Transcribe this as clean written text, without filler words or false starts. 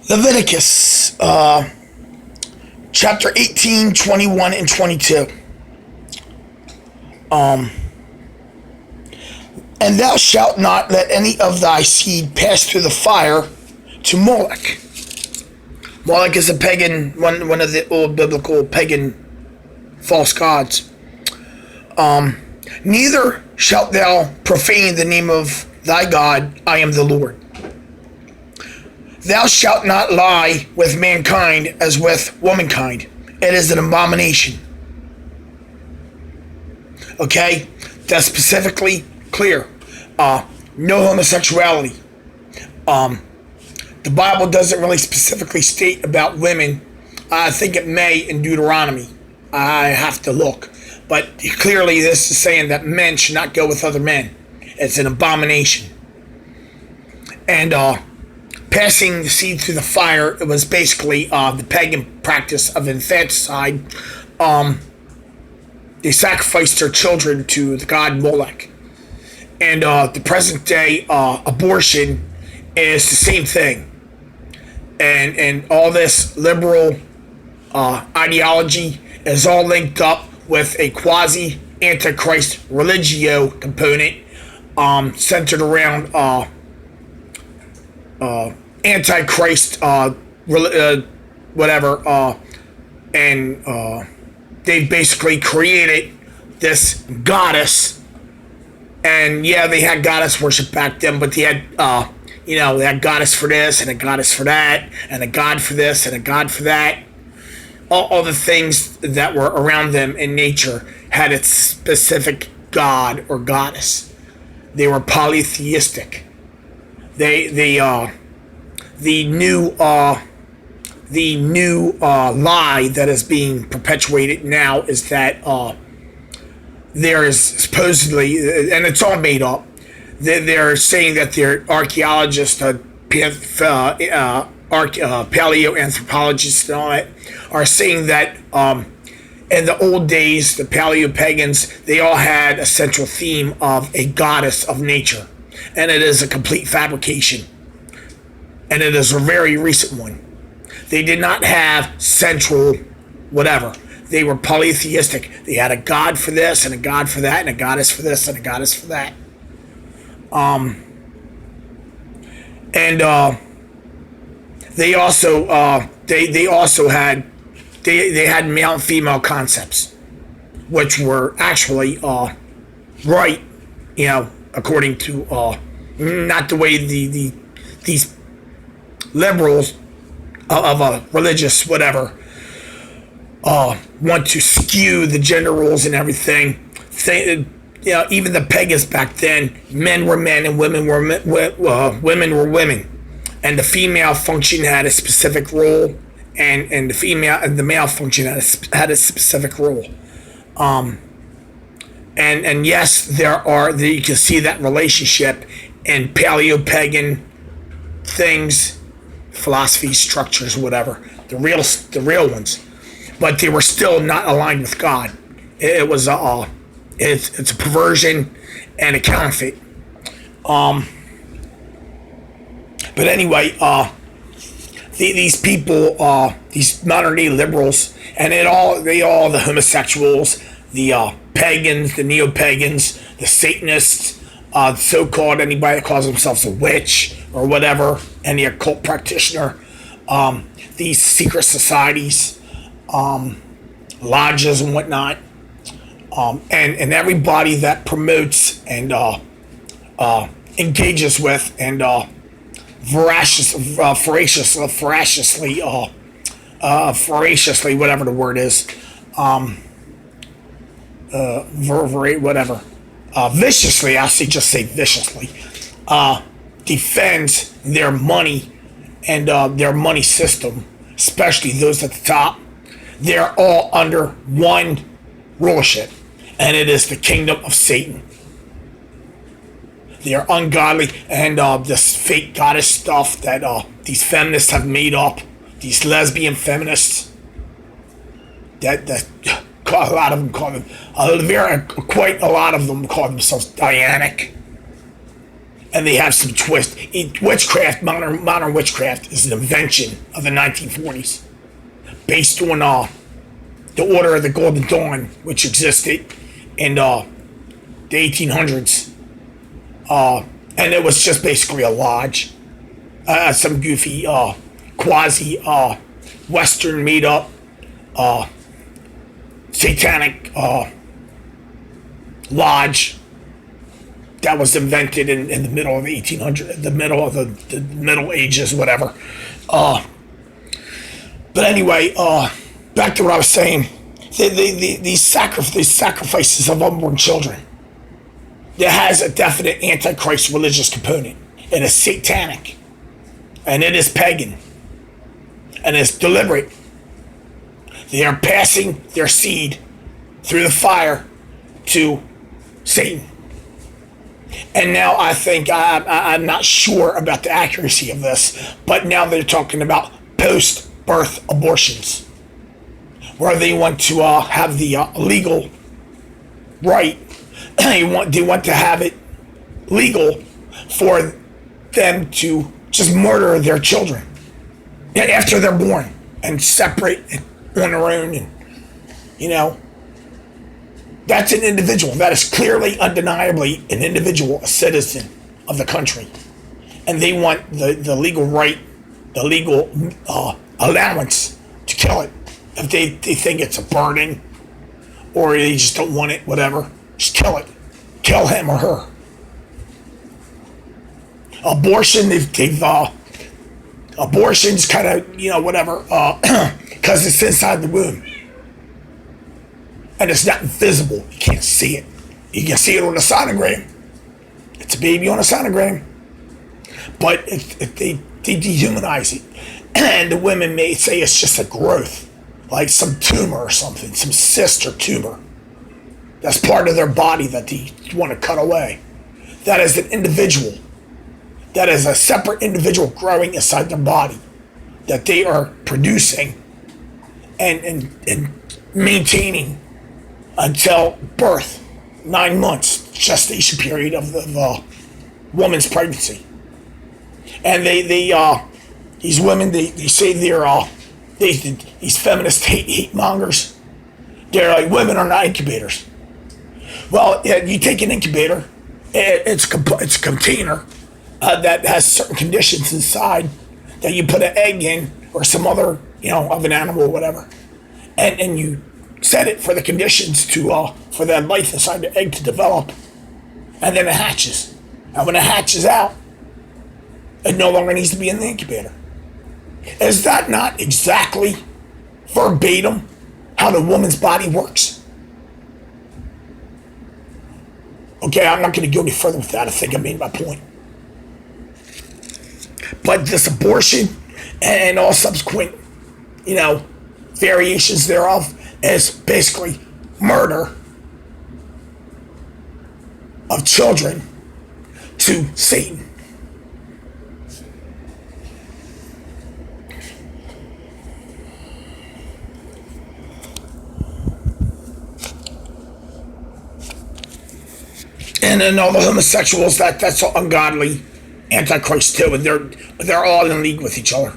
Leviticus, chapter 18, 21, and 22. And thou shalt not let any of thy seed pass through the fire to Moloch. Moloch is a pagan, one of the old biblical pagan false gods. Neither shalt thou profane the name of thy God. I am the Lord. Thou shalt not lie with mankind as with womankind. It is an abomination. Okay? That's specifically clear. No homosexuality. The Bible doesn't really specifically state about women. I think it may in Deuteronomy. I have to look. But clearly this is saying that men should not go with other men. It's an abomination. And passing the seed through the fire, it was basically the pagan practice of infanticide. They sacrificed their children to the god Moloch. And the present day abortion is the same thing. And all this liberal ideology is all linked up with a quasi antichrist religio component centered around antichrist whatever, and they basically created this goddess. And yeah, they had goddess worship back then, but they had they had goddess for this and a goddess for that and a god for this and a god for that. All the things that were around them in nature had its specific god or goddess. They were polytheistic. The new lie that is being perpetuated now is that there is supposedly, and it's all made up, they're saying that they're archaeologists, paleoanthropologists and all that, are saying that in the old days, the paleo-pagans, they all had a central theme of a goddess of nature. And it is a complete fabrication. And it is a very recent one. They did not have central whatever. They were polytheistic. They had a god for this and a god for that and a goddess for this and a goddess for that. They also they had male and female concepts, which were actually right, according to not the way these liberals of a religious whatever want to skew the gender roles and everything. Even the pagans back then, men were men and women were women were women, and the female function had a specific role, and the male function had a specific role. And yes, you can see that relationship in paleo-pagan things, philosophies, structures, whatever, the real ones, but they were still not aligned with God. It was it's a perversion and a counterfeit. But anyway, these people, these modern day liberals, and the homosexuals, the pagans, the neo-pagans, the Satanists, so-called anybody that calls themselves a witch or whatever, any occult practitioner, these secret societies, lodges and whatnot, and everybody that promotes and engages with and voraciously, whatever the word is, viciously, just say viciously, defends their money and their money system, especially those at the top. They're all under one rulership, and it is the kingdom of Satan. They are ungodly, and this fake goddess stuff that these feminists have made up, these lesbian feminists, that a lot of them call them, quite a lot of them call themselves Dianic. and they have some twist. Witchcraft, modern witchcraft, is an invention of the 1940s, based on the Order of the Golden Dawn, which existed in the 1800s, and it was just basically a lodge, some goofy quasi Western made up satanic lodge that was invented in the middle of the 1800s, the middle of the Middle Ages, whatever. But anyway, back to what I was saying. These sacrifices of unborn children, there has a definite antichrist religious component. It is satanic, and it is pagan, and it's deliberate. They are passing their seed through the fire to Satan. And now I think, I'm not sure about the accuracy of this, but now they're talking about post-birth abortions, where they want to have the legal right. They want to have it legal for them to just murder their children after they're born and separate on their own. And that's an individual. That is clearly, undeniably an individual, a citizen of the country. And they want the legal right, the legal allowance to kill it. If they think it's a burden or they just don't want it, whatever, just kill it. Kill him or her. Abortion, abortion's kind of, whatever, because it's inside the womb. And it's not visible. You can't see it. You can see it on a sonogram. It's a baby on a sonogram. But they dehumanize it. And the women may say it's just a growth, like some tumor or something, some cyst or tumor. That's part of their body that they want to cut away. That is an individual. That is a separate individual growing inside their body that they are producing and maintaining until birth, 9 months gestation period of the woman's pregnancy. And these women, they say these feminist hate mongers. They're like, women are not incubators. Well, you take an incubator, it's a container that has certain conditions inside that you put an egg in or some other, of an animal or whatever, and you set it for the conditions for that life inside the egg to develop, and then it hatches. And when it hatches out, it no longer needs to be in the incubator. Is that not exactly verbatim how the woman's body works? Okay, I'm not going to go any further with that. I think I made my point. But this abortion and all subsequent, variations thereof is basically murder of children to Satan. And then all the homosexuals, that's all ungodly, antichrist too, and they're all in league with each other.